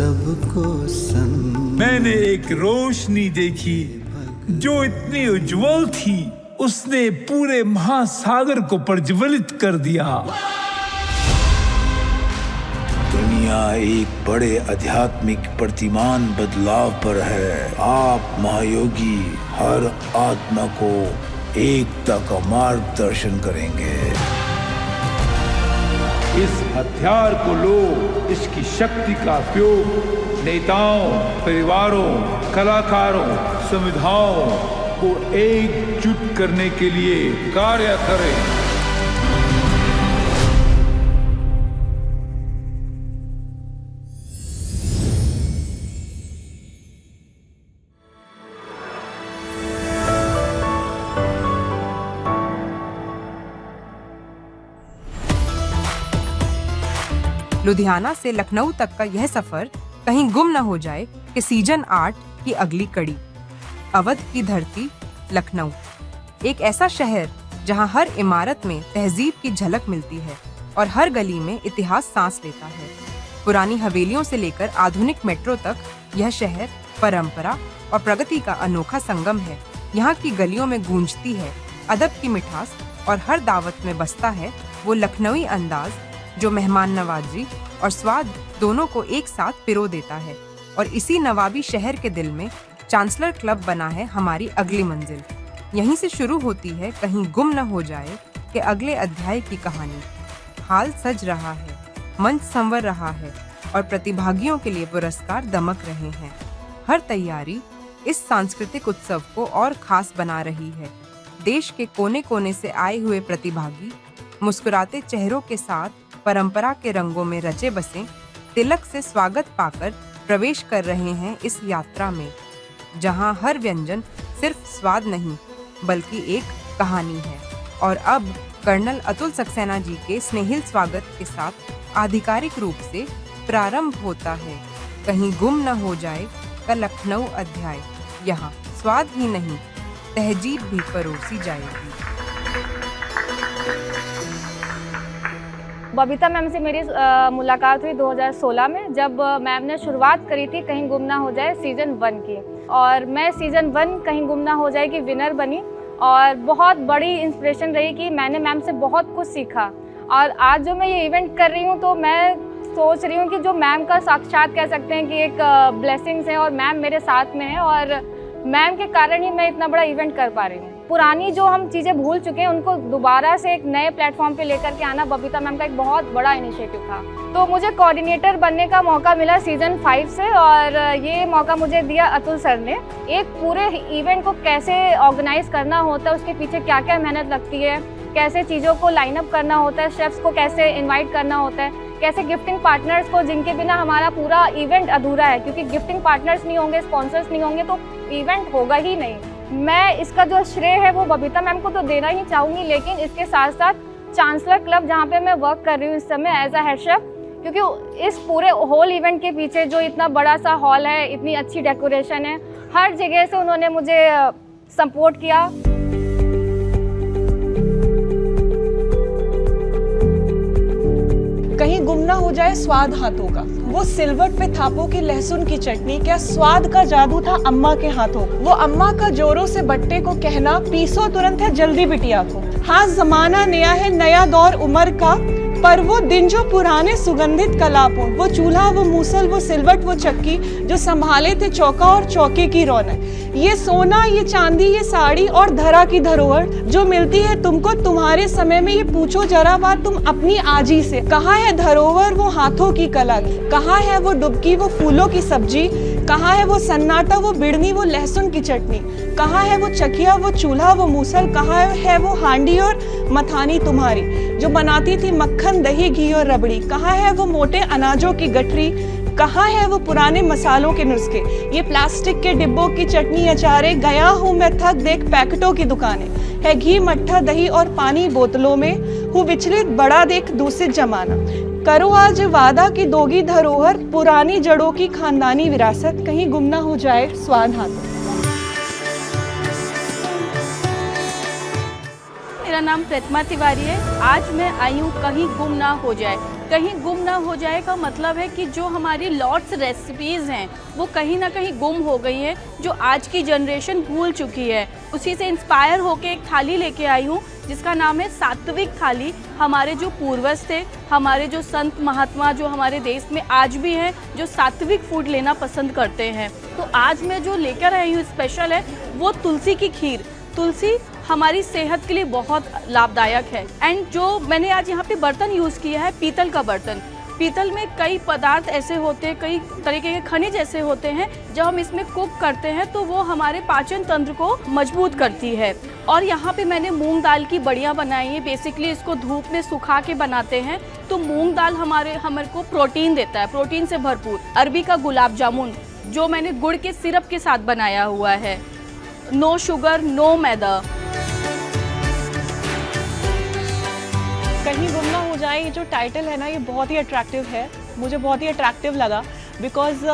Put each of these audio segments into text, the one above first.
सबको संग। मैंने एक रोशनी देखी जो इतनी उज्जवल थी, उसने पूरे महासागर को प्रज्वलित कर दिया। दुनिया एक बड़े आध्यात्मिक प्रतिमान बदलाव पर है। आप महायोगी हर आत्मा को एकता का मार्गदर्शन करेंगे। इस हथियार को लो, इसकी शक्ति का उपयोग नेताओं, परिवारों, कलाकारों, संविधाओं को एकजुट करने के लिए कार्य करें। लुधियाना से लखनऊ तक का यह सफर कहीं गुम न हो जाए कि सीजन 8 की अगली कड़ी। अवध की धरती लखनऊ, एक ऐसा शहर जहां हर इमारत में तहजीब की झलक मिलती है और हर गली में इतिहास सांस लेता है। पुरानी हवेलियों से लेकर आधुनिक मेट्रो तक यह शहर परंपरा और प्रगति का अनोखा संगम है। यहाँ की गलियों में गूंजती है अदब की मिठास और हर दावत में बसता है वो लखनवी अंदाज जो मेहमान नवाजी और स्वाद दोनों को एक साथ पिरो देता है। और इसी नवाबी शहर के दिल में चांसलर क्लब बना है हमारी अगली मंजिल। यहीं से शुरू होती है कहीं गुम न हो जाए कि अगले अध्याय की कहानी। हाल सज रहा है, मंच संवर रहा है और प्रतिभागियों के लिए पुरस्कार दमक रहे हैं। हर तैयारी इस सांस्कृतिक उत्सव को और खास बना रही है। देश के कोने कोने से आए हुए प्रतिभागी मुस्कुराते चेहरों के साथ परंपरा के रंगों में रचे बसे तिलक से स्वागत पाकर प्रवेश कर रहे हैं इस यात्रा में, जहां हर व्यंजन सिर्फ स्वाद नहीं बल्कि एक कहानी है। और अब कर्नल अतुल सक्सेना जी के स्नेहिल स्वागत के साथ आधिकारिक रूप से प्रारंभ होता है कहीं गुम न हो जाए का लखनऊ अध्याय। यहाँ स्वाद ही नहीं तहजीब भी परोसी जाएगी। बबीता मैम से मेरी मुलाकात हुई 2016 में, जब मैम ने शुरुआत करी थी कहीं गुम ना हो जाए सीज़न 1 की, और मैं सीज़न 1 कहीं गुम ना हो जाए की विनर बनी। और बहुत बड़ी इंस्पिरेशन रही कि मैंने मैम से बहुत कुछ सीखा। और आज जो मैं ये इवेंट कर रही हूँ तो मैं सोच रही हूँ कि जो मैम का साक्षात कह सकते हैं कि एक ब्लेसिंग्स है, और मैम मेरे साथ में है और मैम के कारण ही मैं इतना बड़ा इवेंट कर पा रही हूँ। पुरानी जो हम चीज़ें भूल चुके हैं उनको दोबारा से एक नए प्लेटफॉर्म पे लेकर के आना बबीता मैम का एक बहुत बड़ा इनिशिएटिव था। तो मुझे कोऑर्डिनेटर बनने का मौका मिला सीज़न 5 से, और ये मौका मुझे दिया अतुल सर ने। एक पूरे इवेंट को कैसे ऑर्गेनाइज करना होता है, उसके पीछे क्या क्या मेहनत लगती है, कैसे चीज़ों को लाइन अप करना होता है, शेफ्स को कैसे इन्वाइट करना होता है, कैसे गिफ्टिंग पार्टनर्स को, जिनके बिना हमारा पूरा इवेंट अधूरा है, क्योंकि गिफ्टिंग पार्टनर्स नहीं होंगे, स्पॉन्सर्स नहीं होंगे तो इवेंट होगा ही नहीं। मैं इसका जो श्रेय है वो बबीता मैम को तो देना ही चाहूँगी, लेकिन इसके साथ साथ चांसलर क्लब जहाँ पे मैं वर्क कर रही हूँ इस समय एज अ हेड शेफ, क्योंकि इस पूरे होल इवेंट के पीछे जो इतना बड़ा सा हॉल है, इतनी अच्छी डेकोरेशन है, हर जगह से उन्होंने मुझे सपोर्ट किया। कहीं गुम ना हो जाए स्वाद हाथों का, वो सिलवट पे थापों की लहसुन की चटनी, क्या स्वाद का जादू था अम्मा के हाथों। वो अम्मा का जोरों से बट्टे को कहना, पीसो तुरंत है जल्दी बिटिया को। हाँ जमाना नया है, नया दौर उम्र का, पर वो दिन जो पुराने सुगंधित कलापों, वो चूल्हा, वो मूसल, वो सिलवट, वो चक्की जो संभाले थे चौका और चौके की रौनक। ये सोना, ये चांदी, ये साड़ी और धरा की धरोहर जो मिलती है तुमको तुम्हारे समय में, ये पूछो जरा बात तुम अपनी आजी से। कहाँ है धरोहर वो हाथों की कला की, कहाँ है वो डुबकी वो फूलों की सब्जी, कहाँ है वो सन्नाटा वो बिड़नी वो लहसुन की चटनी, कहाँ है वो चकिया वो चूल्हा वो मूसल, कहाँ है वो हांडी और मथानी तुम्हारी जो बनाती थी मक्खन दही घी और रबड़ी, कहाँ है वो मोटे अनाजों की गठरी, कहाँ है वो पुराने मसालों के नुस्खे, ये प्लास्टिक के डिब्बों की चटनी अचारे, गया हूँ मैं थक देख पैकेटों की दुकानें, है घी मट्ठा दही और पानी बोतलों में, हूँ विचलित बड़ा देख दूषित जमाना। करो आज वादा की दोगी धरोहर, पुरानी जड़ों की खानदानी विरासत, कहीं गुम ना हो जाए स्वाद हाथों। मेरा नाम प्रतिमा तिवारी है। आज मैं आई हूँ कहीं गुम ना हो जाए। कहीं गुम ना हो जाए का मतलब है कि जो हमारी लॉट्स रेसिपीज़ हैं वो कहीं ना कहीं गुम हो गई हैं, जो आज की जनरेशन भूल चुकी है। उसी से इंस्पायर होके एक थाली लेके आई हूँ जिसका नाम है सात्विक थाली। हमारे जो पूर्वज थे, हमारे जो संत महात्मा जो हमारे देश में आज भी हैं, जो सात्विक फूड लेना पसंद करते हैं। तो आज मैं जो लेकर आई हूँ स्पेशल है वो तुलसी की खीर। तुलसी हमारी सेहत के लिए बहुत लाभदायक है। एंड जो मैंने आज यहाँ पे बर्तन यूज़ किया है, पीतल का बर्तन। पीतल में कई पदार्थ ऐसे होते हैं, कई तरीके के खनिज ऐसे होते हैं, जब हम इसमें कुक करते हैं तो वो हमारे पाचन तंत्र को मजबूत करती है। और यहाँ पे मैंने मूंग दाल की बड़ियाँ बनाई हैं। बेसिकली इसको धूप में सुखा के बनाते हैं तो मूंग दाल हमारे को प्रोटीन देता है, प्रोटीन से भरपूर। अरबी का गुलाब जामुन जो मैंने गुड़ के सिरप के साथ बनाया हुआ है। नो शुगर नो मैदा। कहीं गुम ना हो जाए, ये जो टाइटल है ना, ये बहुत ही अट्रैक्टिव है। मुझे बहुत ही अट्रैक्टिव लगा बिकॉज़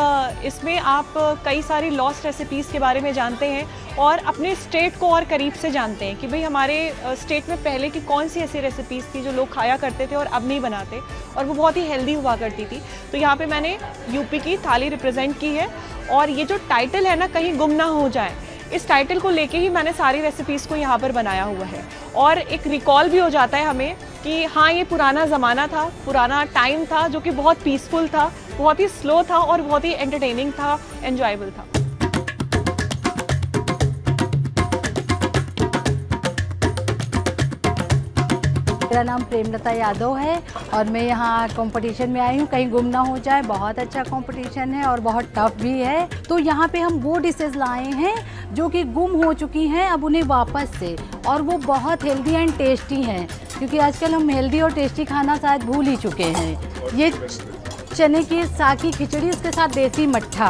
इसमें आप कई सारी लॉस्ट रेसिपीज़ के बारे में जानते हैं और अपने स्टेट को और करीब से जानते हैं कि भाई हमारे स्टेट में पहले की कौन सी ऐसी रेसिपीज़ थी जो लोग खाया करते थे और अब नहीं बनाते, और वो बहुत ही हेल्दी हुआ करती थी। तो यहाँ पे मैंने यूपी की थाली रिप्रेजेंट की है। और ये जो टाइटल है ना, कहीं गुम ना हो जाए, इस टाइटल को लेके ही मैंने सारी रेसिपीज़ को यहाँ पर बनाया हुआ है। और एक रिकॉल भी हो जाता है हमें कि हाँ, ये पुराना ज़माना था, पुराना टाइम था जो कि बहुत पीसफुल था, बहुत ही स्लो था और बहुत ही एंटरटेनिंग था, एंजॉयबल था। मेरा नाम प्रेमलता यादव है और मैं यहाँ कंपटीशन में आई हूँ कहीं गुम ना हो जाए। बहुत अच्छा कंपटीशन है और बहुत टफ भी है। तो यहाँ पे हम वो डिशेस लाए हैं जो कि गुम हो चुकी हैं, अब उन्हें वापस से, और वो बहुत हेल्दी एंड टेस्टी हैं, क्योंकि आजकल हम हेल्दी और टेस्टी खाना शायद भूल ही चुके हैं। ये चने की साग की खिचड़ी, उसके साथ देसी मट्ठा,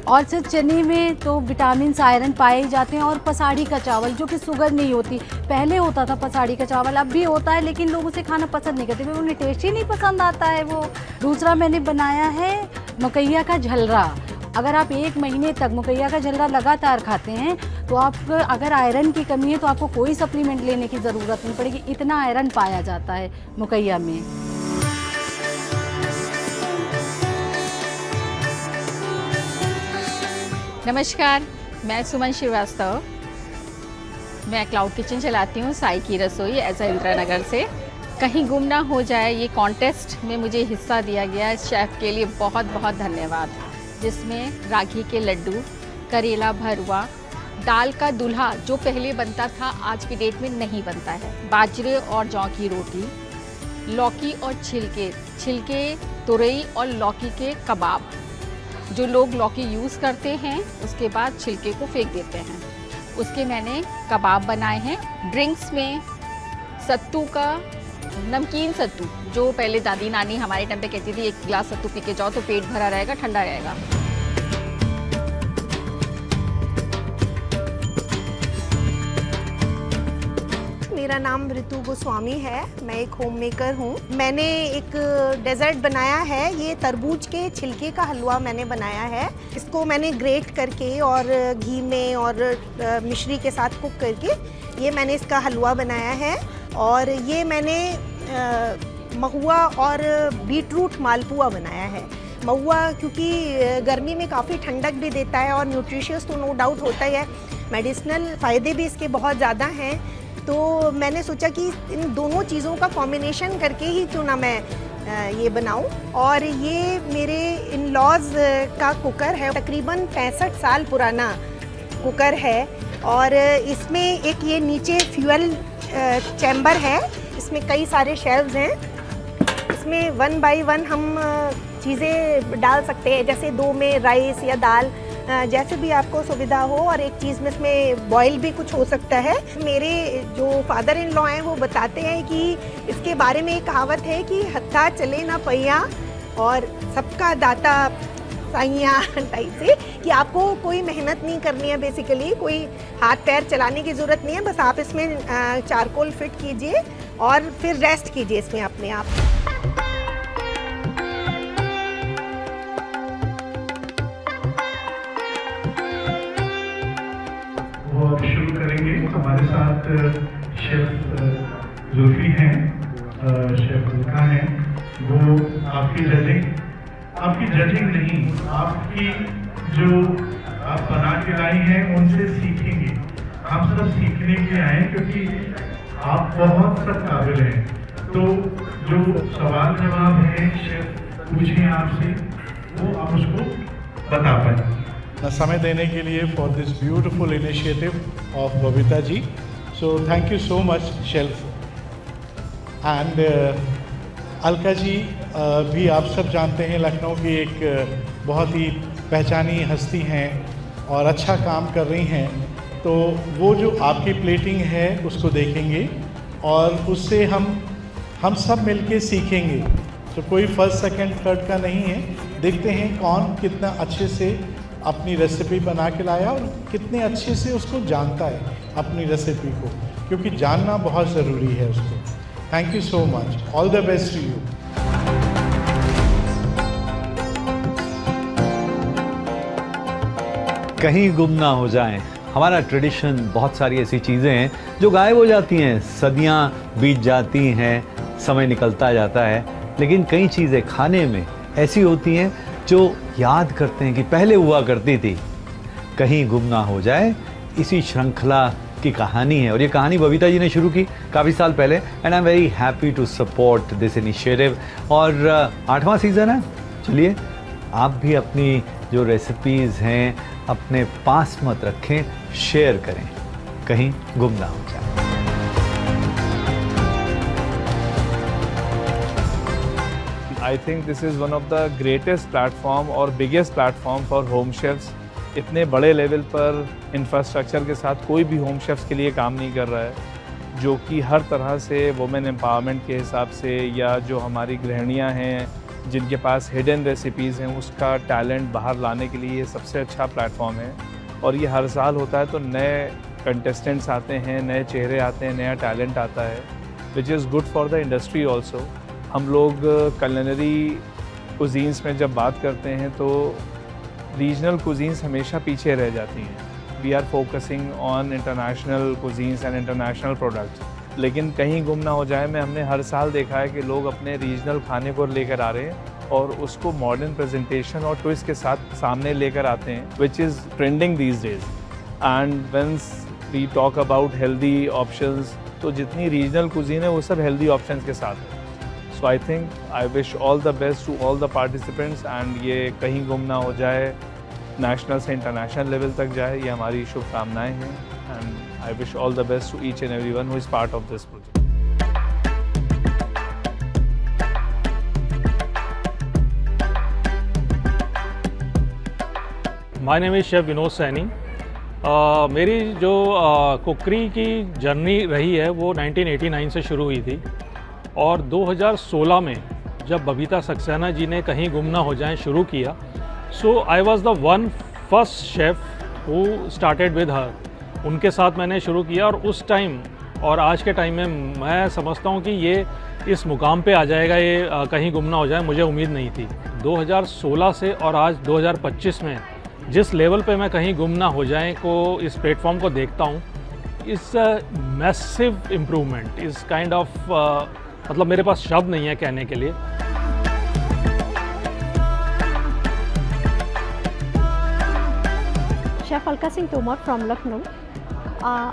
और सिर्फ चने में तो विटामिन आयरन पाए जाते हैं, और पसाड़ी का चावल जो कि शुगर नहीं होती। पहले होता था पसाड़ी का चावल, अब भी होता है, लेकिन लोग उसे खाना पसंद नहीं करते, उन्हें टेस्ट ही नहीं पसंद आता है वो। दूसरा मैंने बनाया है मकैया का झलरा। अगर आप 1 महीने तक मकैया का झलरा लगातार खाते हैं तो आप, अगर आयरन की कमी है तो आपको कोई सप्लीमेंट लेने की ज़रूरत नहीं पड़ेगी, इतना आयरन पाया जाता है मकैया में। नमस्कार, मैं सुमन श्रीवास्तव। मैं क्लाउड किचन चलाती हूँ, साई की रसोई, ऐसा इंदिरा नगर से। कहीं गुम ना हो जाए ये कॉन्टेस्ट में मुझे हिस्सा दिया गया, इस शेफ़ के लिए बहुत बहुत धन्यवाद। जिसमें रागी के लड्डू, करेला भरुआ, दाल का दूल्हा जो पहले बनता था आज की डेट में नहीं बनता है, बाजरे और जौ की रोटी, लौकी और छिलके तुरई और लौकी के कबाब। जो लोग लौकी यूज़ करते हैं उसके बाद छिलके को फेंक देते हैं, उसके मैंने कबाब बनाए हैं। ड्रिंक्स में सत्तू का, नमकीन सत्तू, जो पहले दादी नानी हमारे टाइम पे कहती थी 1 गिलास सत्तू पी के जाओ तो पेट भरा रहेगा, ठंडा रहेगा। मेरा नाम ऋतु गोस्वामी है, मैं एक होम मेकर हूँ। मैंने एक डेजर्ट बनाया है, ये तरबूज के छिलके का हलवा मैंने बनाया है। इसको मैंने ग्रेट करके और घी में और मिश्री के साथ कुक करके ये मैंने इसका हलवा बनाया है। और ये मैंने महुआ और बीटरूट मालपुआ बनाया है। महुआ क्योंकि गर्मी में काफ़ी ठंडक भी देता है और न्यूट्रिशियस तो नो डाउट होता ही है, मेडिसिनल फ़ायदे भी इसके बहुत ज़्यादा हैं। तो मैंने सोचा कि इन दोनों चीज़ों का कॉम्बिनेशन करके ही क्यों ना मैं ये बनाऊं। और ये मेरे इन लॉज का कुकर है, तकरीबन 65 साल पुराना कुकर है। और इसमें एक ये नीचे फ्यूल चैम्बर है, इसमें कई सारे शेल्व्स हैं। इसमें 1 बाय 1 हम चीज़ें डाल सकते हैं, जैसे 2 में राइस या दाल, जैसे भी आपको सुविधा हो। और एक चीज़ में इसमें बॉयल भी कुछ हो सकता है। मेरे जो फादर इन लॉ हैं वो बताते हैं कि इसके बारे में एक कहावत है कि हत्था चले ना पहिया और सबका दाता साइयाँ टाइप से, कि आपको कोई मेहनत नहीं करनी है, बेसिकली कोई हाथ पैर चलाने की ज़रूरत नहीं है। बस आप इसमें चारकोल फिट कीजिए और फिर रेस्ट कीजिए इसमें अपने आप। शुरू करेंगे। हमारे साथ शेफ जुल्फी हैं, शेफ उल्का हैं, वो आपकी जजिंग नहीं, आपकी जो आप बना के लाई हैं उनसे सीखेंगे। हम सब सीखने के लिए आए क्योंकि आप बहुत सब काबिल हैं। तो जो सवाल जवाब है शेफ पूछें आपसे, वो आप उसको बता पाए। समय देने के लिए for this beautiful initiative of Babita ji, so thank you so much chef. And Alka ji भी आप सब जानते हैं लखनऊ की एक बहुत ही पहचानी हस्ती हैं और अच्छा काम कर रही हैं। तो वो जो आपकी प्लेटिंग है उसको देखेंगे और उससे हम सब मिलके सीखेंगे। तो कोई फर्स्ट सेकंड थर्ड का नहीं है, देखते हैं कौन कितना अच्छे से अपनी रेसिपी बना के लाया और कितने अच्छे से उसको जानता है अपनी रेसिपी को, क्योंकि जानना बहुत ज़रूरी है उसको। Thank you so much, all the best to you. कहीं गुम ना हो जाएं, हमारा ट्रेडिशन, बहुत सारी ऐसी चीज़ें हैं जो गायब हो जाती हैं, सदियां बीत जाती हैं, समय निकलता जाता है, लेकिन कई चीज़ें खाने में ऐसी होती हैं जो याद करते हैं कि पहले हुआ करती थी। कहीं गुम ना हो जाए, इसी श्रृंखला की कहानी है और ये कहानी बबीता जी ने शुरू की काफ़ी साल पहले and I am very happy to support this initiative. और 8वां सीज़न है, चलिए आप भी अपनी जो रेसिपीज़ हैं अपने पास मत रखें, शेयर करें, कहीं गुम ना हो जाए। I think this is one of the greatest platform और biggest platform for home chefs। इतने बड़े लेवल पर इंफ्रास्ट्रक्चर के साथ कोई भी होम शेफ्स के लिए काम नहीं कर रहा है, जो कि हर तरह से वुमेन एम्पावरमेंट के हिसाब से या जो हमारी गृहिणियाँ हैं जिनके पास हिडन रेसिपीज़ हैं उसका टैलेंट बाहर लाने के लिए ये सबसे अच्छा प्लेटफॉर्म है। और ये हर साल होता है तो नए कंटेस्टेंट्स आते हैं, नए चेहरे आते हैं, नया टैलेंट आता है, which is good for the industry also. हम लोग कलिनरी कुजीन्स में जब बात करते हैं तो रीजनल कुजीन्स हमेशा पीछे रह जाती हैं। We are focusing on international cuisines and international products, लेकिन कहीं गुम ना हो जाए में हमने हर साल देखा है कि लोग अपने रीजनल खाने को लेकर आ रहे हैं और उसको मॉडर्न प्रेजेंटेशन और ट्विस्ट के साथ सामने लेकर आते हैं, which is trending these days. And whence we talk about healthy options, तो जितनी रीजनल कुजीन है वो सब हेल्दी ऑप्शंस के साथ है। So I think I wish all the best to all the participants and ये कहीं गुम ना हो जाए नेशनल से इंटरनेशनल लेवल तक जाए, ये हमारी शुभकामनाएँ हैं। And I wish all the best to each and everyone who is part of this project. My name is Chef Vinod Saini. मेरी जो कुकरी की जर्नी रही है वो 1989 से शुरू हुई थी और 2016 में जब बबीता सक्सेना जी ने कहीं गुम ना हो जाए शुरू किया, so I was the one first chef who started with her. उनके साथ मैंने शुरू किया और उस टाइम और आज के टाइम में मैं समझता हूँ कि ये इस मुकाम पे आ जाएगा, ये कहीं गुम ना हो जाए, मुझे उम्मीद नहीं थी। 2016 से और आज 2025 में जिस लेवल पे मैं कहीं गुम ना हो जाए को इस प्लेटफॉर्म को देखता हूँ, इट्स मैसिव इम्प्रूवमेंट, इस काइंड ऑफ मतलब मेरे पास शब्द नहीं है कहने के लिए। Chef Alka Singh Tomar from Lucknow.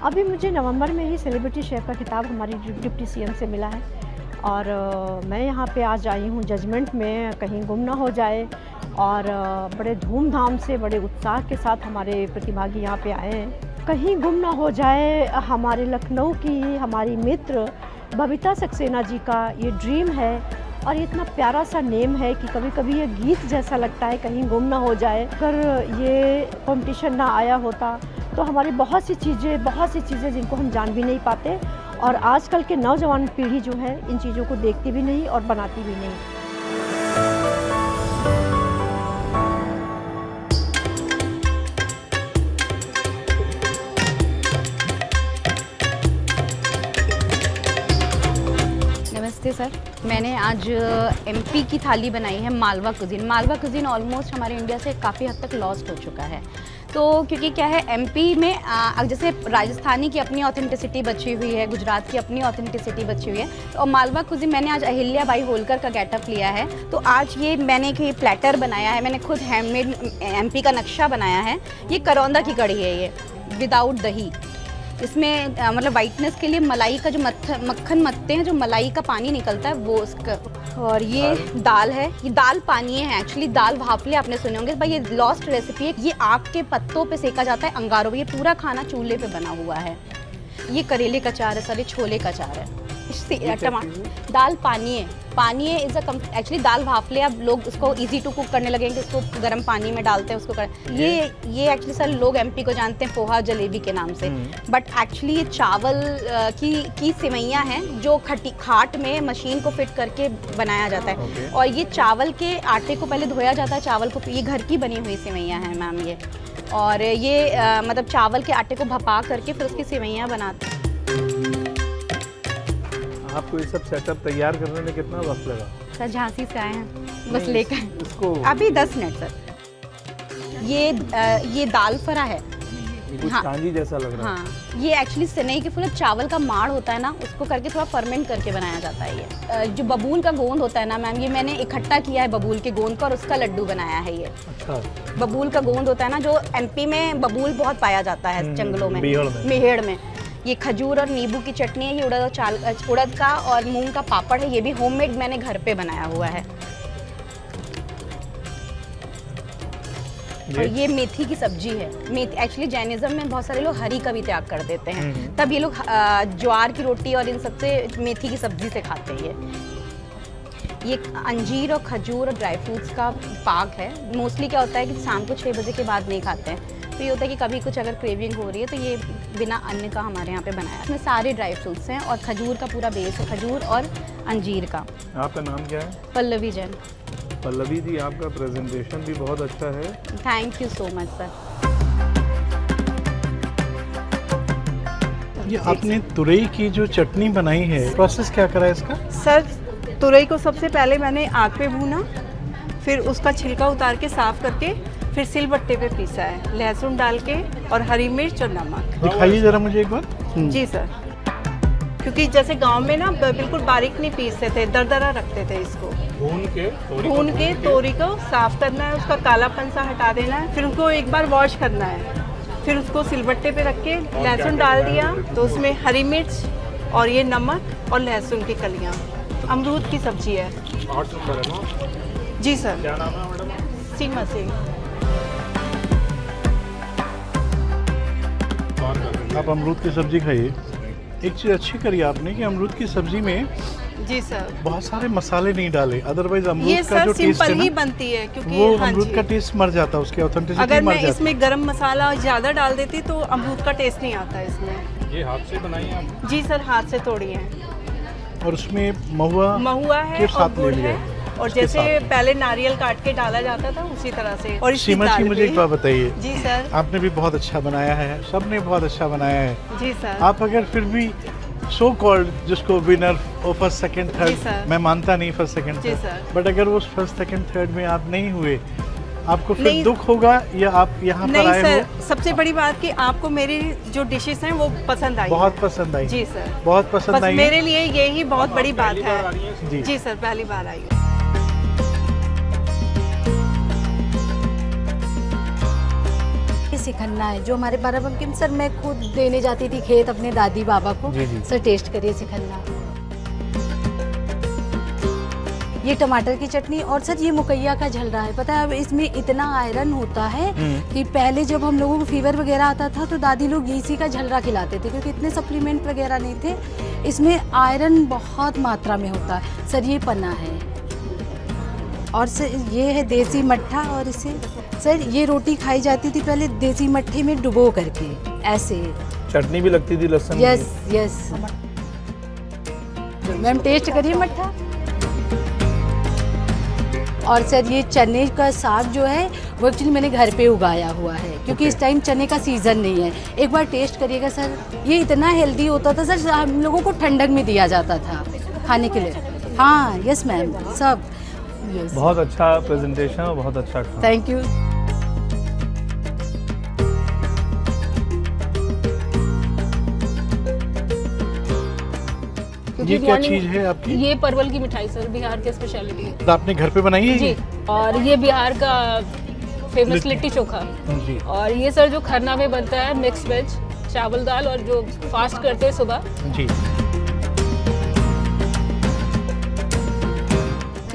अभी मुझे नवंबर में ही सेलिब्रिटी शेफ़ का खिताब हमारी डिप्टी सीएम से मिला है और मैं यहाँ पे आज आई हूँ जजमेंट में कहीं गुम ना हो जाए और बड़े धूमधाम से बड़े उत्साह के साथ हमारे प्रतिभागी यहाँ पे आए हैं। कहीं गुम ना हो जाए हमारे लखनऊ की हमारी मित्र बबीता सक्सेना जी का ये ड्रीम है और ये इतना प्यारा सा नेम है कि कभी कभी ये गीत जैसा लगता है, कहीं गुम ना हो जाए। अगर ये कंपटीशन ना आया होता तो हमारी बहुत सी चीज़ें जिनको हम जान भी नहीं पाते और आजकल के नौजवान पीढ़ी जो है इन चीज़ों को देखती भी नहीं और बनाती भी नहीं। नमस्ते सर, मैंने आज एमपी की थाली बनाई है Malwa cuisine. Malwa cuisine almost हमारे इंडिया से काफ़ी हद तक लॉस्ट हो चुका है, तो क्योंकि क्या है एमपी में जैसे राजस्थानी की अपनी ऑथेंटिसिटी बची हुई है, गुजरात की अपनी ऑथेंटिसिटी बची हुई है, तो और मालवा कुजीन मैंने आज अहिल्या बाई होलकर का गेटअप लिया है। तो आज ये मैंने एक प्लेटर बनाया है, मैंने खुद हैंडमेड एमपी का नक्शा बनाया है। ये करौंदा की कढ़ी है, ये विदाउट दही। इसमें मतलब वाइटनेस के लिए मलाई का जो मक्खन मत्ते हैं, जो मलाई का पानी निकलता है वो उसका। और ये दाल है, ये दाल पानी है एक्चुअली, दाल भाफले आपने सुने होंगे भाई, ये लॉस्ट रेसिपी है। ये आग के पत्तों पे सेका जाता है, अंगारों पे। ये पूरा खाना चूल्हे पे बना हुआ है। ये करेले का चार है सर, ये छोले का चार है। टमाटर दाल पानी है, पानी है इज़ एक्चुअली दाल भाफले। अब लोग उसको इजी टू कुक करने लगेंगे, उसको गर्म पानी में डालते हैं उसको ये एक्चुअली सर लोग एमपी को जानते हैं पोहा जलेबी के नाम से, बट एक्चुअली ये चावल की सेवैयाँ हैं जो खाट में मशीन को फिट करके बनाया जाता है। और ये चावल के आटे को पहले धोया जाता है, चावल को, ये घर की बनी हुई सेवैयाँ हैं मैम ये। और ये मतलब चावल के आटे को भपा करके फिर उसकी सेवैयाँ बनाते हैं। आपको ये सब सेटअप तैयार करने में कितना वक्त लगा? सर झांसी से आए हैं, बस लेकर इसको अभी 10 मिनट सर। ये दाल फरा है, हाँ, कांजी जैसा लग रहा है। हाँ, ये एक्चुअली सनई के फूल चावल का माड़ होता है ना, उसको करके थोड़ा फर्मेंट करके बनाया जाता है। ये जो बबूल का गोंद होता है ना मैम, ये मैंने इकट्ठा किया है बबूल के गोंद का और उसका लड्डू बनाया है ये। अच्छा। बबूल का गोंद होता है ना, जो एमपी में बबूल बहुत पाया जाता है जंगलों में, मेहड़ में। ये खजूर और नींबू की चटनी है, ये उड़द का और मूंग का पापड़ है, ये भी होममेड मैंने घर पे बनाया हुआ है। और ये मेथी की सब्जी है। मेथी एक्चुअली जैनिज्म में बहुत सारे लोग हरी का भी त्याग कर देते हैं, तब ये लोग ज्वार की रोटी और इन सबसे मेथी की सब्जी से खाते हैं। ये अंजीर और खजूर और ड्राई फ्रूट्स का पाक है। मोस्टली क्या होता है कि शाम को 6 बजे के बाद नहीं खाते हैं, तो ये होता है कि कभी कुछ अगर क्रेविंग हो रही है तो ये बिना अन्न का हमारे यहाँ पे बनाया है। इसमें सारे ड्राई फ्रूट्स हैं और खजूर का पूरा बेस है, खजूर और अंजीर का। आपका नाम क्या है? पल्लवी जैन। पल्लवी जी, आपका प्रेजेंटेशन भी बहुत अच्छा है। Thank you so much sir. ये आपने तुरई की जो चटनी बनाई है, प्रोसेस क्या करा है इसका? सर तुरई को सबसे पहले मैंने आग पे भूना, फिर उसका छिलका उतार के साफ करके फिर सिलबट्टे पे पीसा है, लहसुन डाल के और हरी मिर्च और नमक। दिखाइए जरा मुझे एक बार। जी सर, क्योंकि जैसे गांव में ना बिल्कुल बारीक नहीं पीसते थे, दरदरा रखते थे इसको। भून के तोरी को साफ करना है, उसका कालापन सा हटा देना है, फिर उसको एक बार वॉश करना है, फिर उसको सिलबट्टे पे रख के लहसुन डाल दिया, तो उसमें हरी मिर्च और ये नमक और लहसुन की कलियाँ। अमरूद की सब्जी है। 8 नंबर है ना? जी सर। क्या नाम है मैडम? सीमा सिंह। आप अमरूद की सब्जी खाइए। एक चीज़ अच्छी करी आपने कि अमरूद की सब्जी में जी सर बहुत सारे मसाले नहीं डाले, अदरवाइज अमरूद ये का जो टेस्ट है ही बनती है, क्योंकि वो अमरूद का टेस्ट मर जाता है, उसकी ऑथेंटिसिटी अगर मर मैं जाती। इसमें गरम मसाला ज़्यादा डाल देती तो अमरूद का टेस्ट नहीं आता इसमें। ये हाथ से बनाई है आप? जी सर, हाथ से तोड़ी है। और उसमें महुआ है और गुड़ है, और जैसे पहले नारियल काट के डाला जाता था उसी तरह से। और सीमा जी, मुझे एक बात बताइए। जी सर। आपने भी बहुत अच्छा बनाया है, सबने बहुत अच्छा बनाया है। जी सर। आप अगर फिर भी सो कॉल्ड जिसको विनर और फर्स्ट सेकंड थर्ड, मैं मानता नहीं फर्स्ट सेकंड थर्ड, बट अगर वो फर्स्ट सेकंड थर्ड में आप नहीं हुए, आपको फिर दुख होगा या आप यहाँ पर आए सर, हो? सबसे बड़ी बात कि आपको मेरी जो डिशेस हैं वो पसंद आई। बहुत पसंद आई। जी सर, बहुत पसंद आई। मेरे लिए यही बहुत बड़ी बात है। जी सर, पहली बार आई। सिखन्ना है जो हमारे बाराबंकी में सर मैं खुद देने जाती थी खेत अपने दादी बाबा को। सर टेस्ट करिए सिखन्ना। ये टमाटर की चटनी और सर ये मुकैया का झलरा है। पता है अब इसमें इतना आयरन होता है कि पहले जब हम लोगों को फीवर वगैरह आता था तो दादी लोग इसी का झलरा खिलाते थे, क्योंकि इतने सप्लीमेंट वगैरह नहीं थे। इसमें आयरन बहुत मात्रा में होता है। सर ये पन्ना है और सर ये है देसी मट्ठा, और इसे सर ये रोटी खाई जाती थी पहले देसी मट्ठे में डुबो करके ऐसे। चटनी भी लगती थी लहसुन। यस यस मैम, टेस्ट करिए मट्ठा। और सर ये चने का साग जो है वो एक्चुअली मैंने घर पे उगाया हुआ है, क्योंकि इस टाइम चने का सीज़न नहीं है। एक बार टेस्ट करिएगा सर, ये इतना हेल्दी होता था सर, हम लोगों को ठंडक में दिया जाता था खाने के लिए। हाँ यस मैम, सब बहुत अच्छा प्रेजेंटेशन और बहुत अच्छा खाना। Thank you. क्योंकि ये क्या चीज़ है आपकी? ये परवल की मिठाई सर, बिहार की स्पेशलिटी है। तो आपने घर पे बनाई है? जी, और ये बिहार का फेमस लिट्टी चोखा। जी। और ये सर जो खरना में बनता है मिक्स वेज, चावल दाल, और जो फास्ट करते हैं सुबह। जी।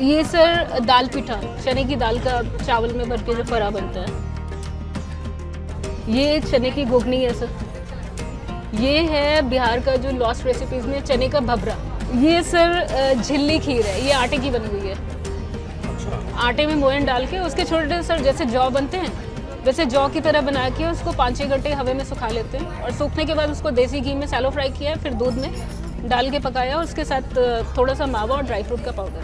ये सर दाल पिठा, चने की दाल का चावल में भर के जो फरा बनता है। ये चने की घुगनी है सर। ये है बिहार का जो लॉस्ट रेसिपीज में चने का भबरा। ये सर झिल्ली खीर है, ये आटे की बनी हुई है। आटे में मोयन डाल के उसके छोटे सर जैसे जौ बनते हैं, वैसे जौ की तरह बना के उसको 5-6 घंटे हवे में सुखा लेते हैं, और सूखने के बाद उसको देसी घी में सैलो फ्राई किया है, फिर दूध में डाल के पकाया, और उसके साथ थोड़ा सा मावा और ड्राई फ्रूट का पाउडर।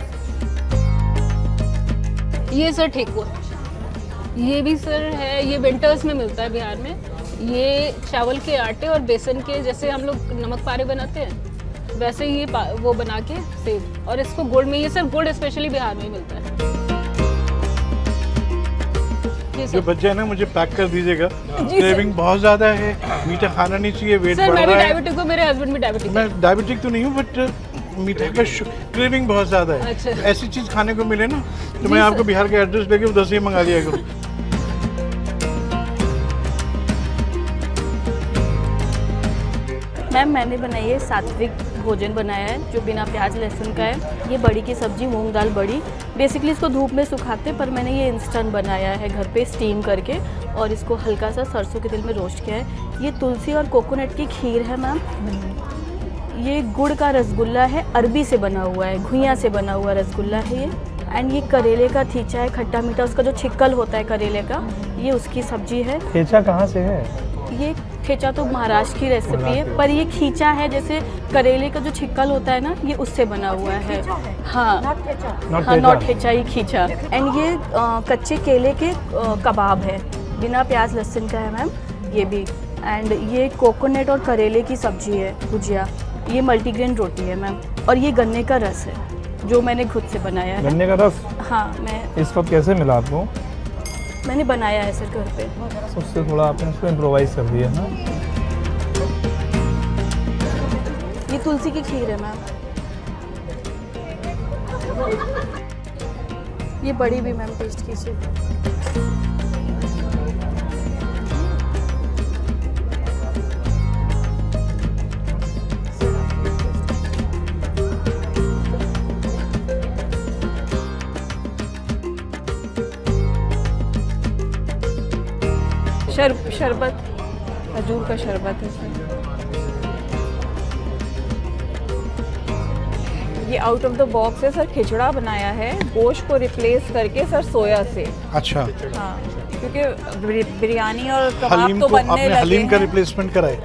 ये सर ठेकुआ, ये भी सर है, ये विंटर्स में मिलता है बिहार में। ये चावल के आटे और बेसन के, जैसे हम लोग नमक पारे बनाते हैं वैसे ही वो बना के सेव, और इसको गुड़ में, ये सर गुड़ स्पेशली बिहार में मिलता है। जो बच जाए ना मुझे पैक कर दीजिएगा, क्रेविंग बहुत ज़्यादा है, मीठा खाना नहीं चाहिए, वेट बढ़ रहा है। मैं भी डायबिटिक हूँ, मेरे हस्बैंड भी डायबिटिक है। मैं डायबिटिक तो नहीं हूँ, बट मीठे का क्रेविंग बहुत ज़्यादा है। अच्छा। ऐसी चीज़ खाने को मिले ना तो मैं आपको बिहार का एड्रेस लेके 10 ही मंगा लिया करूँ। मैम मैंने बनाई है सात्विक भोजन बनाया है जो बिना प्याज लहसुन का है। ये बड़ी की सब्जी, मूंग दाल बड़ी, बेसिकली इसको धूप में सुखाते, पर मैंने ये इंस्टेंट बनाया है घर पे स्टीम करके, और इसको हल्का सा सरसों के तेल में रोस्ट किया है। ये तुलसी और कोकोनट की खीर है मैम। ये गुड़ का रसगुल्ला है, अरबी से बना हुआ है, घुइयाँ से बना हुआ रसगुल्ला है ये। एंड ये करेले का थीचा है, खट्टा मीठा, उसका जो छिक्कल होता है करेले का, ये उसकी सब्जी है। ठेचा कहाँ से है? ये ठेचा तो महाराष्ट्र की रेसिपी है, पर ये खींचा है, जैसे करेले का जो छिक्कल होता है ना, ये उससे बना हुआ है। हाँ हाँ, नॉट ठेचा, ये खींचा। एंड ये कच्चे केले के कबाब है, बिना प्याज लहसुन का है मैम, ये भी। एंड ये कोकोनट और करेले की सब्जी है, भुजिया। ये मल्टीग्रेन रोटी है मैम, और ये गन्ने का रस है जो मैंने खुद से बनाया है। गन्ने का रस? हाँ, मैं इस वक्त कैसे मिला आपको? मैंने बनाया है सर घर पे। उससे थोड़ा आपने उसको इम्प्रोवाइज कर दिया ना। ये तुलसी की खीर है मैम। ये बड़ी भी मैम टेस्ट कीजिए। शरबत, खजूर का शरबत है सर। ये आउट ऑफ द बॉक्स है सर, खिचड़ा बनाया है गोश्त को रिप्लेस करके सर सोया से। अच्छा। हाँ, क्योंकि बिरयानी और कबाब तो बनने लगे हलीम का रिप्लेसमेंट कराए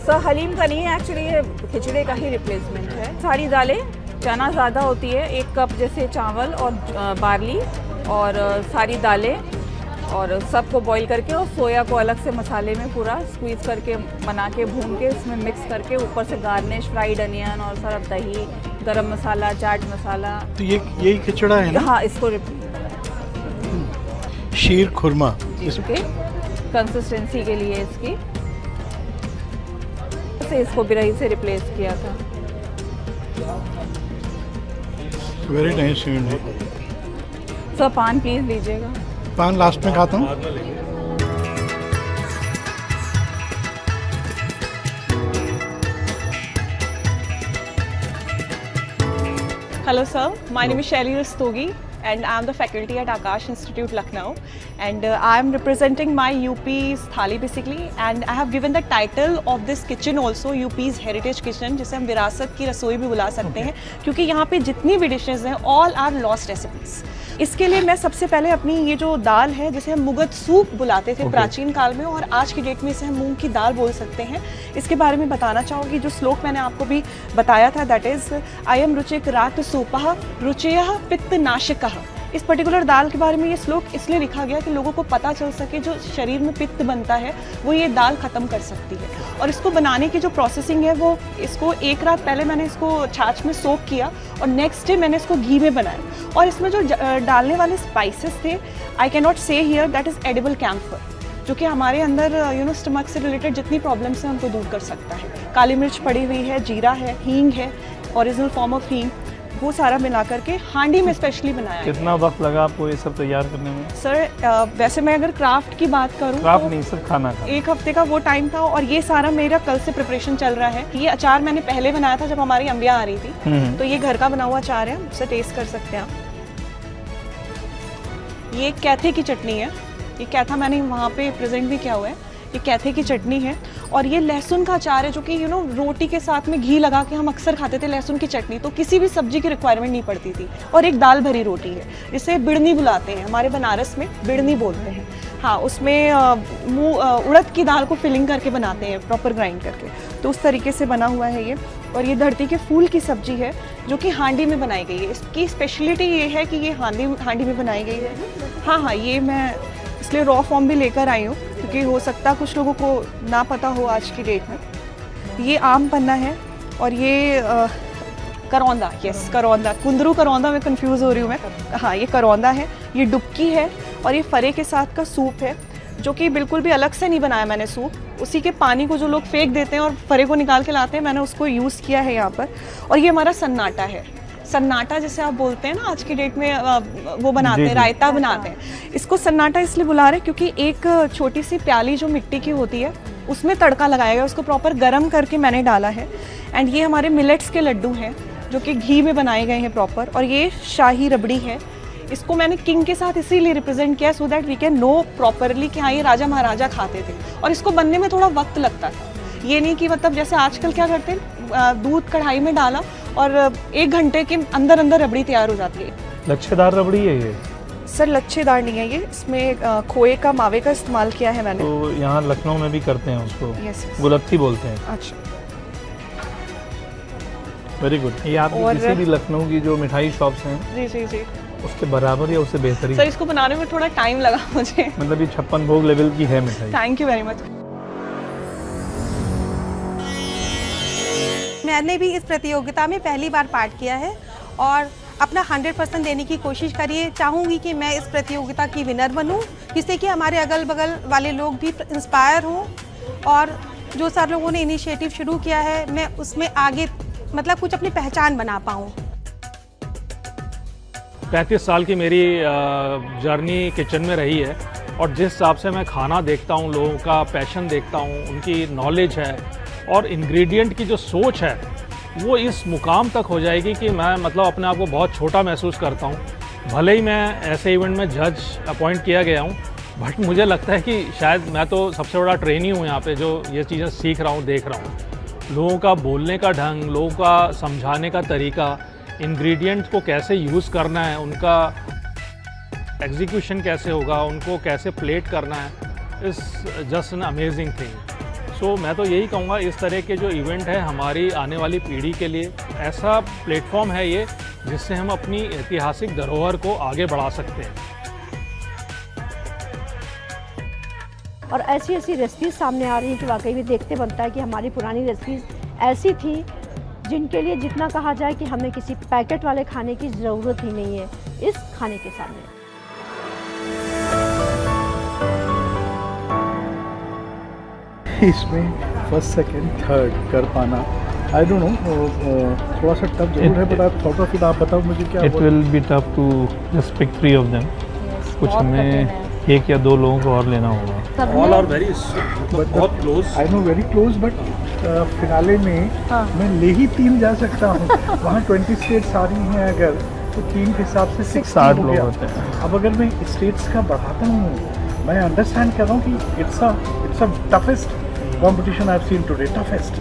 सर। हलीम का नहीं है एक्चुअली, ये खिचड़े का ही रिप्लेसमेंट है। सारी दालें, चना ज़्यादा होती है, 1 कप जैसे चावल और बार्ली, और सारी दालें, और सबको बॉईल करके, और सोया को अलग से मसाले में पूरा स्क्वीज़ करके बना के भून के इसमें मिक्स करके, ऊपर से गार्निश, फ्राइड अनियन और सर दही, गरम मसाला, चाट मसाला। तो ये यही खिचड़ा है ना? हाँ, इसको शीर खुरमा इसके कंसिस्टेंसी के लिए इसकी इसको बिरही से रिप्लेस किया था। Very nice. सर पान प्लीज लीजिएगा। पान लास्ट में खाता हूँ। Hello sir, my name is Shaili Rastogi and I am the faculty at Akash Institute Lucknow, and I am representing my UP's thali basically, and I have given the title of this kitchen also UP's heritage kitchen, जिसे हम विरासत की रसोई भी बुला सकते हैं, क्योंकि यहाँ पे जितनी भी डिशेज हैं all are lost recipes। इसके लिए मैं सबसे पहले अपनी ये जो दाल है, जिसे हम मुगत सूप बुलाते थे प्राचीन काल में, और आज की डेट में इसे हम मूंग की दाल बोल सकते हैं, इसके बारे में बताना चाहूँगी। जो श्लोक मैंने आपको भी बताया था, दैट इज़ अयम रुचिक रात सूपः रुचयः पित्त नाशकः। इस पर्टिकुलर दाल के बारे में ये श्लोक इसलिए लिखा गया कि लोगों को पता चल सके जो शरीर में पित्त बनता है वो ये दाल ख़त्म कर सकती है। और इसको बनाने की जो प्रोसेसिंग है वो, इसको 1 रात पहले मैंने इसको छाछ में सोक किया और नेक्स्ट डे मैंने इसको घी में बनाया। और इसमें जो डालने वाले स्पाइसेस थे, I can not say here, that is edible camphor, जो कि हमारे अंदर स्टमक से रिलेटेड जितनी प्रॉब्लम्स हैं उनको दूर कर सकता है। काली मिर्च पड़ी हुई है, जीरा है, हींग है, ओरिजिनल फॉर्म ऑफ हींग, वो सारा मिला करके हांडी में स्पेशली बनाया है। कितना वक्त लगा आपको ये सब तैयार करने में? सर वैसे मैं अगर क्राफ्ट की बात करूँ, क्राफ्ट नहीं सर, खाना का। 1 हफ्ते का वो टाइम था और ये सारा मेरा कल से प्रिपरेशन चल रहा है। ये अचार मैंने पहले बनाया था जब हमारी अम्बिया आ रही थी, तो ये घर का बना हुआ अचार है, उससे टेस्ट कर सकते हैं आप। ये कैथे की चटनी है, ये कैथा मैंने वहाँ पे प्रेजेंट भी किया हुआ है। ये कैथे की चटनी है और ये लहसुन का अचार है, जो कि रोटी के साथ में घी लगा के हम अक्सर खाते थे लहसुन की चटनी, तो किसी भी सब्जी की रिक्वायरमेंट नहीं पड़ती थी। और एक दाल भरी रोटी है, जिसे बिड़नी बुलाते हैं, हमारे बनारस में बिड़नी बोलते हैं। हाँ, उसमें उड़द की दाल को फिलिंग करके बनाते हैं, प्रॉपर ग्राइंड करके, तो उस तरीके से बना हुआ है ये। और ये धरती के फूल की सब्जी है, जो कि हांडी में बनाई गई है। इसकी स्पेशलिटी ये है कि ये हांडी में बनाई गई है। हाँ, ये मैं इसलिए रॉ फॉर्म भी लेकर आई हूँ, क्योंकि हो सकता कुछ लोगों को ना पता हो आज की डेट में। ये आम पन्ना है और ये करौंदा, यस करौंदा, कुंदरू करौंदा में कंफ्यूज हो रही हूँ मैं। हाँ, ये करौंदा है, ये डुबकी है और ये फरे के साथ का सूप है, जो कि बिल्कुल भी अलग से नहीं बनाया मैंने सूप। उसी के पानी को जो लोग फेंक देते हैं और फरे को निकाल के लाते हैं, मैंने उसको यूज़ किया है यहाँ पर। और ये हमारा सन्नाटा है, सन्नाटा जैसे आप बोलते हैं ना आज की डेट में, वो बनाते हैं, रायता बनाते हैं। इसको सन्नाटा इसलिए बुला रहे हैं क्योंकि एक छोटी सी प्याली जो मिट्टी की होती है, उसमें तड़का लगाया गया, उसको प्रॉपर गर्म करके मैंने डाला है। एंड ये हमारे मिलेट्स के लड्डू हैं, जो कि घी में बनाए गए हैं प्रॉपर। और ये शाही रबड़ी है, इसको मैंने किंग के साथ इसीलिए रिप्रेजेंट किया, so that we can know properly कि हाँ ये राजा महाराजा खाते थे। और इसको बनने में थोड़ा वक्त लगता था, ये नहीं कि मतलब जैसे आजकल क्या करते हैं, दूध कढ़ाई में डाला और 1 घंटे के अंदर अंदर रबड़ी तैयार हो जाती है। लच्छेदार रबड़ी है ये? सर लच्छेदार नहीं है ये, इसमें खोए का मावे का इस्तेमाल किया है मैंने। तो यहाँ लखनऊ में भी करते हैं उसको, यस, गुलत्थी बोलते हैं। अच्छा, वेरी गुड। ये आप किसी भी लखनऊ की जो मिठाई शॉप्स हैं, जी जी जी, उसके बराबर या उससे बेहतरीन? सर इसको बनाने में थोड़ा टाइम लगा मुझे। मतलब ये 56 भोग लेवल की है मिठाई। Thank you very much. मैंने भी इस प्रतियोगिता में पहली बार पार्ट किया है और अपना 100% देने की कोशिश करिए। चाहूँगी कि मैं इस प्रतियोगिता की विनर बनूँ, जिससे कि हमारे अगल बगल वाले लोग भी इंस्पायर हों और जो सर लोगों ने इनिशिएटिव शुरू किया है, मैं उसमें आगे मतलब कुछ अपनी पहचान बना पाऊँ। 35 साल की मेरी जर्नी किचन में रही है और जिस हिसाब से मैं खाना देखता हूँ, लोगों का पैशन देखता हूँ, उनकी नॉलेज है और इंग्रेडिएंट की जो सोच है, वो इस मुकाम तक हो जाएगी कि मैं मतलब अपने आप को बहुत छोटा महसूस करता हूँ। भले ही मैं ऐसे इवेंट में जज अपॉइंट किया गया हूँ, बट मुझे लगता है कि शायद मैं तो सबसे बड़ा ट्रेनी हूँ यहाँ पे, जो ये चीज़ें सीख रहा हूँ, देख रहा हूँ। लोगों का बोलने का ढंग, लोगों का समझाने का तरीका, इंग्रेडिएंट्स को कैसे यूज़ करना है, उनका एग्जीक्यूशन कैसे होगा, उनको कैसे प्लेट करना है, इस जस्ट एन अमेजिंग थिंग। सो मैं तो यही कहूँगा, इस तरह के जो इवेंट है हमारी आने वाली पीढ़ी के लिए ऐसा प्लेटफॉर्म है ये, जिससे हम अपनी ऐतिहासिक धरोहर को आगे बढ़ा सकते हैं। और ऐसी ऐसी रेसिपीज सामने आ रही हैं कि वाकई में देखते बनता है कि हमारी पुरानी रेसिपीज ऐसी थी जिनके लिए जितना कहा जाए कि हमें किसी पैकेट वाले खाने की ज़रूरत ही नहीं है इस खाने के सामने। इसमें फर्स्ट सेकंड थर्ड कर पाना, आई डोंट नो, थोड़ा सा टफ जरूर है, बट आप थॉट ऑफ इट, आप बताओ मुझे क्या। It will be tough to just pick 3 of them. कुछ हमें 1 या 2 लोगों को और लेना होगा। ऑल आर वेरी बहुत close, I know very close, but finale में मैं ले ही 3 जा सकता हूँ। वहाँ 20 स्टेट्स आ रही हैं, अगर तो 3 के हिसाब से 60 लोग होते हैं। अब अगर मैं स्टेट्स का बढ़ाता हूँ, मैं अंडरस्टैंड कर रहा हूँ कि it's a toughest competition I have seen today, toughest.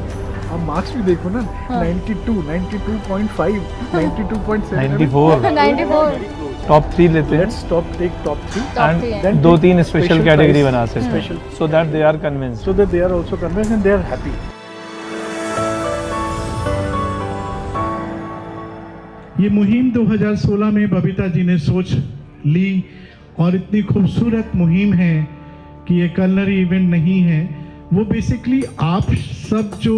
अब मार्क्स भी देखो ना, 92, 92.5, 92.7, 94। टॉप 3 लेते हैं। Let's take top 3 and 2-3 special category बनाते हैं, special, so that they are convinced, so that they are also convinced and they are happy. ये मुहिम 2016 में बबीता जी ने सोच ली और इतनी खूबसूरत मुहिम है कि ये कलनरी इवेंट नहीं है, वो बेसिकली आप सब जो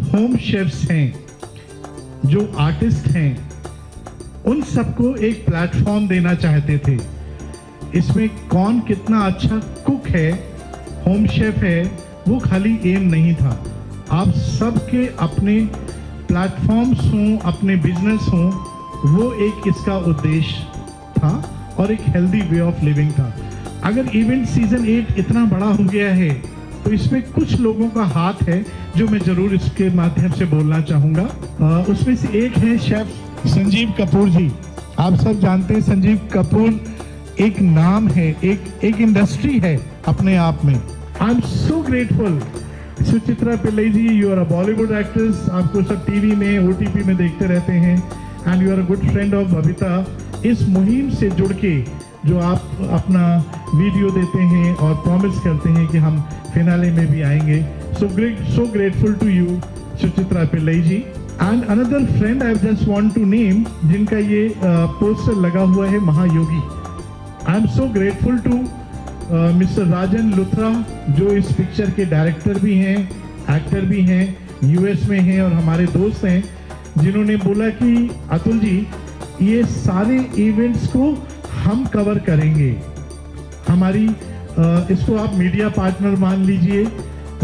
होम शेफ्स हैं, जो आर्टिस्ट हैं, उन सबको एक प्लेटफॉर्म देना चाहते थे। इसमें कौन कितना अच्छा कुक है, होम शेफ है, वो खाली एम नहीं था। आप सबके अपने प्लेटफॉर्म्स हों, अपने बिजनेस हों, वो एक इसका उद्देश्य था और एक हेल्दी वे ऑफ लिविंग था। अगर इवेंट सीजन 8 इतना बड़ा हो गया है तो इसमें कुछ लोगों का हाथ है जो मैं जरूर इसके माध्यम से बोलना चाहूँगा। उसमें से एक है शेफ संजीव कपूर जी। आप सब जानते हैं संजीव कपूर एक नाम है, एक इंडस्ट्री है अपने आप में। I am so grateful. Suchitra Pillai ji, you are a Bollywood actress, आपको सब टीवी में, ओटीपी में देखते रहते हैं, and you are a good friend of Babita. इस मुहिम से जुड़ के जो आप अपना वीडियो देते हैं और प्रॉमिस करते हैं कि हम फिनाले में भी आएंगे, so grateful to you Suchitra Pillai ji. And another friend I just want to name, जिनका ये पोस्टर लगा हुआ है, Mahayogi. I am so grateful to mister Rajan Luthra, जो इस पिक्चर के डायरेक्टर भी हैं, एक्टर भी हैं, यूएस में हैं और हमारे दोस्त हैं, जिन्होंने बोला कि अतुल जी ये सारे इवेंट्स को हम कवर करेंगे। हमारी इसको आप मीडिया पार्टनर मान लीजिए,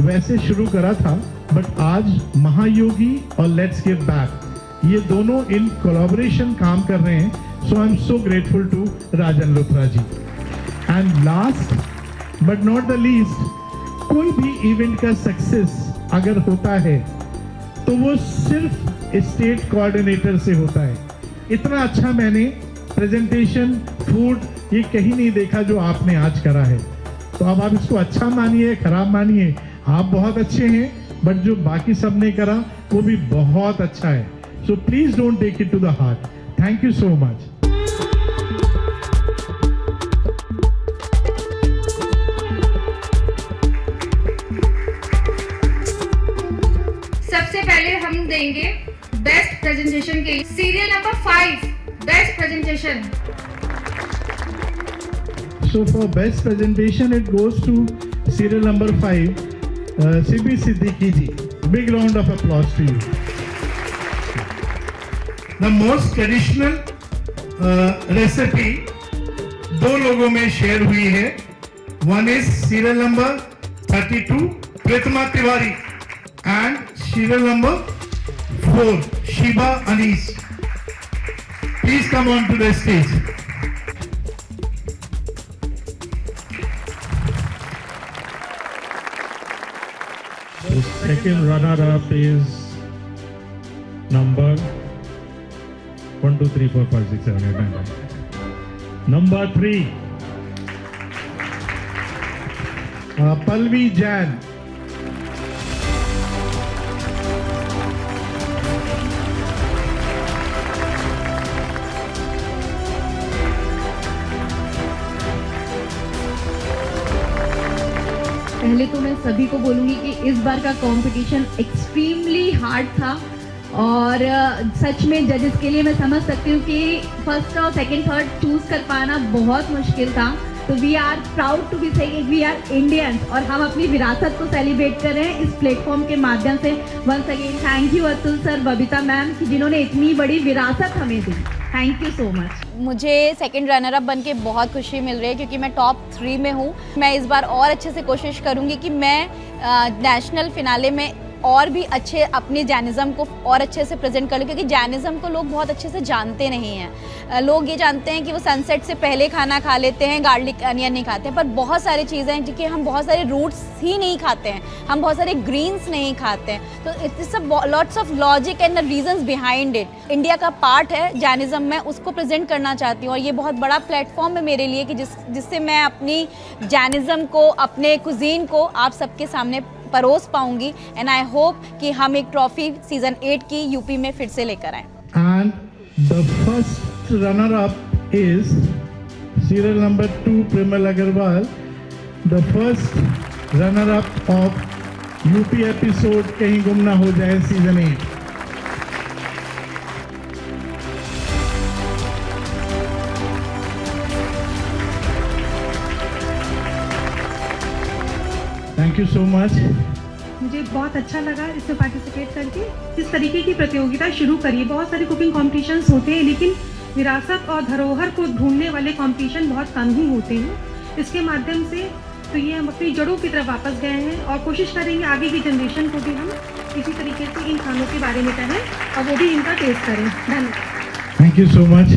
वैसे शुरू करा था, बट आज महायोगी और लेट्स गिव बैक ये दोनों इन कोलैबोरेशन काम कर रहे हैं। So I am so grateful to Rajan Luthra ji. And last but not the least, कोई भी इवेंट का सक्सेस अगर होता है तो वो सिर्फ स्टेट कोऑर्डिनेटर से होता है। इतना अच्छा मैंने प्रेजेंटेशन, फूड ये कहीं नहीं देखा जो आपने आज करा है। तो अब आप इसको अच्छा मानिए, खराब मानिए, आप बहुत अच्छे हैं, बट जो बाकी सब ने करा वो भी बहुत अच्छा है। So please don't take it to the heart. Thank you so much. सबसे पहले हम देंगे बेस्ट प्रेजेंटेशन के लिए serial number 5, best presentation. So for best presentation it goes to serial number 5, Sibi Siddiqui ji. Big round of applause to you. The most traditional recipe दो लोगों में share हुई है। One is serial number 32 Pritma Tiwari and serial number 4 Shiba Anis. Please come on to the stage. The second runner-up is number 1, 2, 3, 4, 5, 6, 7, 8, 9, 10. Number 3, Palvi Jain. पहले तो मैं सभी को बोलूँगी कि इस बार का कंपटीशन एक्सट्रीमली हार्ड था और सच में जजेस के लिए मैं समझ सकती हूँ कि फर्स्ट और सेकंड थर्ड चूज कर पाना बहुत मुश्किल था। तो we are proud to be saying we are Indians और हम अपनी विरासत को सेलिब्रेट कर रहे हैं इस प्लेटफॉर्म के माध्यम से। Once again thank you Atul sir, Babita ma'am, जिन्होंने इतनी बड़ी विरासत हमें दी। Thank you so much. मुझे सेकंड रनर अप बन के बहुत खुशी मिल रही है क्योंकि मैं टॉप 3 में हूँ। मैं इस बार और अच्छे से कोशिश करूँगी कि मैं नेशनल फिनाले में और भी अच्छे अपने जैनिज़्म को और अच्छे से प्रेजेंट कर लूँ, क्योंकि जैनिज़्म को लोग बहुत अच्छे से जानते नहीं हैं। लोग ये जानते हैं कि वो सनसेट से पहले खाना खा लेते हैं, गार्लिक अनियन नहीं खाते हैं, पर बहुत सारी चीज़ें हैं जिनके हम बहुत सारे रूट्स ही नहीं खाते हैं, हम बहुत सारे ग्रीन्स नहीं खाते हैं। तो it's lots of logic and reasons behind it. India का पार्ट है जैनिज़्म, मैं उसको प्रेजेंट करना चाहती हूँ और ये बहुत बड़ा प्लेटफॉर्म है मेरे लिए कि जिससे मैं अपनी जैनिज़्म को, अपने कुजीन को आप सबके सामने परोस पाऊंगी। एंड आई होप कि हम एक ट्रॉफी सीजन 8 की यूपी में फिर से लेकर आए। And the first runner up is serial number 2 Premal Agarwal, the first runner up of UP episode कहीं गुम ना हो जाए season 8। Thank you so much. मुझे बहुत अच्छा लगा इसमें पार्टिसिपेट करके। इस तरीके की प्रतियोगिता शुरू करिए। बहुत सारे कुकिंग कॉम्पिटिशन्स होते हैं लेकिन विरासत और धरोहर को ढूंढने वाले कॉम्पिटिशन बहुत कम ही होते हैं। इसके माध्यम से तो ये हम अपनी जड़ों की तरफ वापस गए हैं और कोशिश करेंगे आगे की जनरेशन को भी हम इसी तरीके से इन खानों के बारे में कहें और वो भी इनका टेस्ट करें। धन्यवाद। Thank you so much.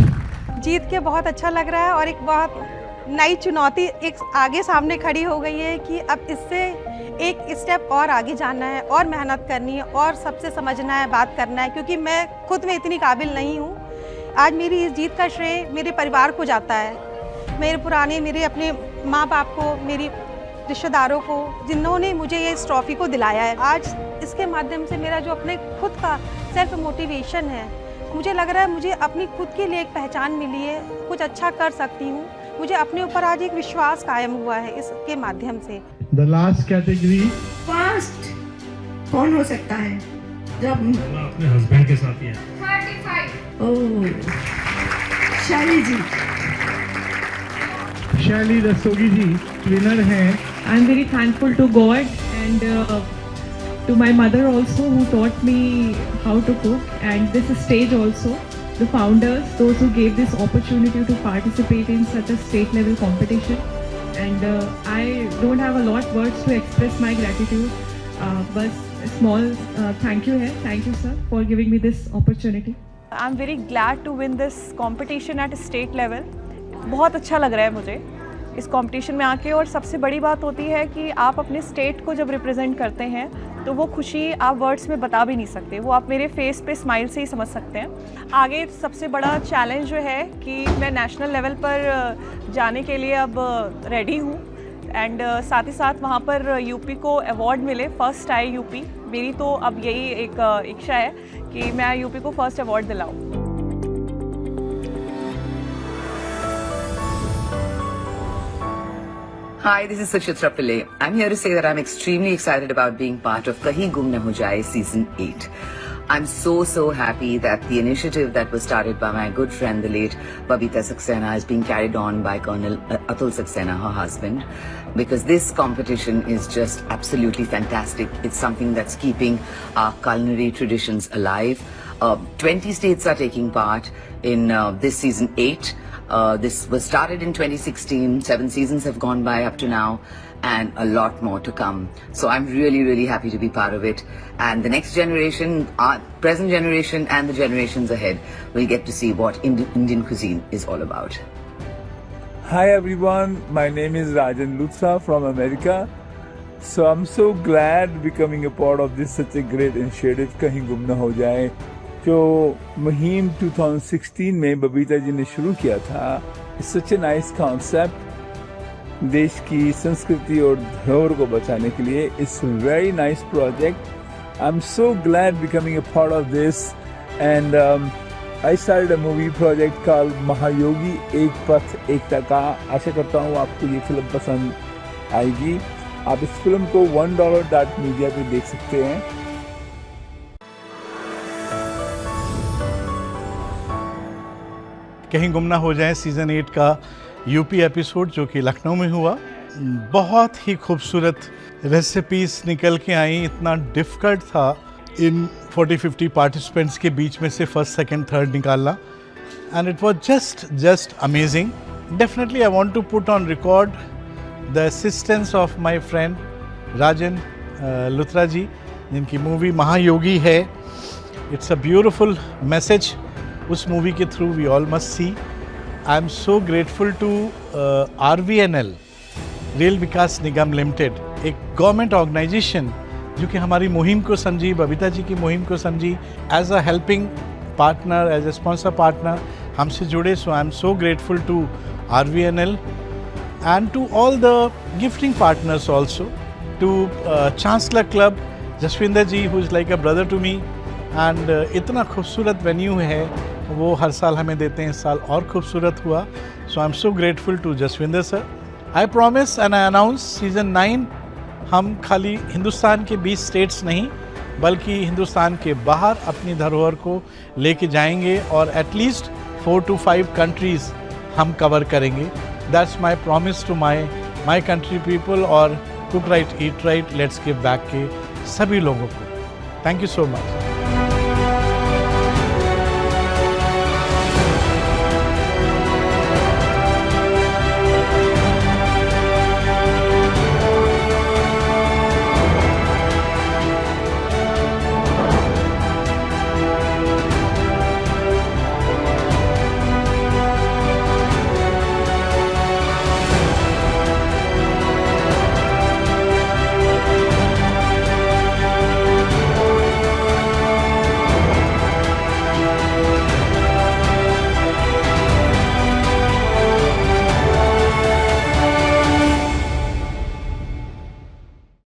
जीत के बहुत अच्छा लग रहा है और एक बहुत नई चुनौती एक आगे सामने खड़ी हो गई है कि अब इससे एक स्टेप और आगे जाना है और मेहनत करनी है और सबसे समझना है, बात करना है, क्योंकि मैं खुद में इतनी काबिल नहीं हूँ। आज मेरी इस जीत का श्रेय मेरे परिवार को जाता है, मेरे अपने माँ बाप को, मेरी रिश्तेदारों को, जिन्होंने मुझे ये इस ट्रॉफी को दिलाया है। आज इसके माध्यम से मेरा जो अपने खुद का सेल्फ मोटिवेशन है, मुझे लग रहा है मुझे अपनी खुद के लिए एक पहचान मिली है, कुछ अच्छा कर सकती हूँ। मुझे अपने ऊपर आज एक विश्वास कायम हुआ है इसके माध्यम से। द लास्ट कैटेगरी फर्स्ट कौन हो सकता है? जब अपने हस्बैंड के साथ ही है। 35। ओह, शैली जी। शैली रस्तोगी जी विनर हैं। I am very thankful to God and to my mother also, who taught me how to cook, and this stage also, the founders, those who gave this opportunity to participate in such a state level competition, and I don't have a lot words to express my gratitude, but a small thank you here. Thank you sir for giving me this opportunity. I'm very glad to win this competition at state level. बहुत अच्छा लग रहा है मुझे इस competition में आके, और सबसे बड़ी बात होती है कि आप अपने स्टेट को जब रिप्रेजेंट करते हैं तो वो खुशी आप वर्ड्स में बता भी नहीं सकते, वो आप मेरे फेस पे स्माइल से ही समझ सकते हैं। आगे सबसे बड़ा चैलेंज जो है कि मैं नेशनल लेवल पर जाने के लिए अब रेडी हूँ, एंड साथ ही साथ वहाँ पर यूपी को अवार्ड मिले, फर्स्ट आए यूपी। मेरी तो अब यही एक इच्छा है कि मैं यूपी को फर्स्ट अवार्ड दिलाऊँ। Hi, this is Suchitra Pillai. I'm here to say that I'm extremely excited about being part of Kahin Gum Na Ho Jaye Season 8. I'm so happy that the initiative that was started by my good friend, the late Babita Saxena, is being carried on by Colonel Atul Saxena, her husband, because this competition is just absolutely fantastic. It's something that's keeping our culinary traditions alive. 20 states are taking part in this Season 8. This was started in 2016, 7 seasons have gone by up to now, and a lot more to come. So I'm really happy to be part of it. And the next generation, our present generation and the generations ahead will get to see what Indian cuisine is all about. Hi everyone, my name is Rajan Luthra from America. So I'm so glad becoming a part of this such a great initiative, Kahin Gum Na Ho Jaye, जो मुहिम 2016 में बबीता जी ने शुरू किया था। It's such a nice concept, देश की संस्कृति और धरोहर को बचाने के लिए। It's very nice project. I am so glad becoming a part of this, and I started a movie project called महायोगी, एक पथ एकता का। आशा करता हूँ आपको ये फिल्म पसंद आएगी। आप इस फिल्म को $1.media पे देख सकते हैं। कहीं गुम ना हो जाए सीज़न 8 का यूपी एपिसोड जो कि लखनऊ में हुआ, बहुत ही खूबसूरत रेसिपीज़ निकल के आई। इतना डिफ़िकल्ट था इन 40-50 पार्टिसिपेंट्स के बीच में से फर्स्ट, सेकंड, थर्ड निकालना, and it was just amazing. Definitely I want to put on record the assistance of my friend Rajan Luthra ji, जिनकी मूवी महायोगी है। It's a beautiful message. उस मूवी के through we all must see. I am so grateful to RVNL, Rail Vikas Nigam Limited, एक government organisation जो कि हमारी मुहिम को समझी, बबीता जी की मुहिम को समझी, as a helping partner, as a sponsor partner हमसे जुड़े। So I am so grateful to RVNL and to all the gifting partners also, to Chancellor Club, Jaswinder ji, who is like a brother to me, and इतना खूबसूरत venue है वो हर साल हमें देते हैं, इस साल और खूबसूरत हुआ। So I am so grateful to Jaswinder sir. I promise and I announce season 9 हम खाली हिंदुस्तान के 20 स्टेट्स नहीं बल्कि हिंदुस्तान के बाहर अपनी धरोहर को लेके जाएंगे, और एटलीस्ट 4 to 5 कंट्रीज़ हम कवर करेंगे। That's my promise to my country people, और cook right eat right let's give back के सभी लोगों को। थैंक यू सो मच।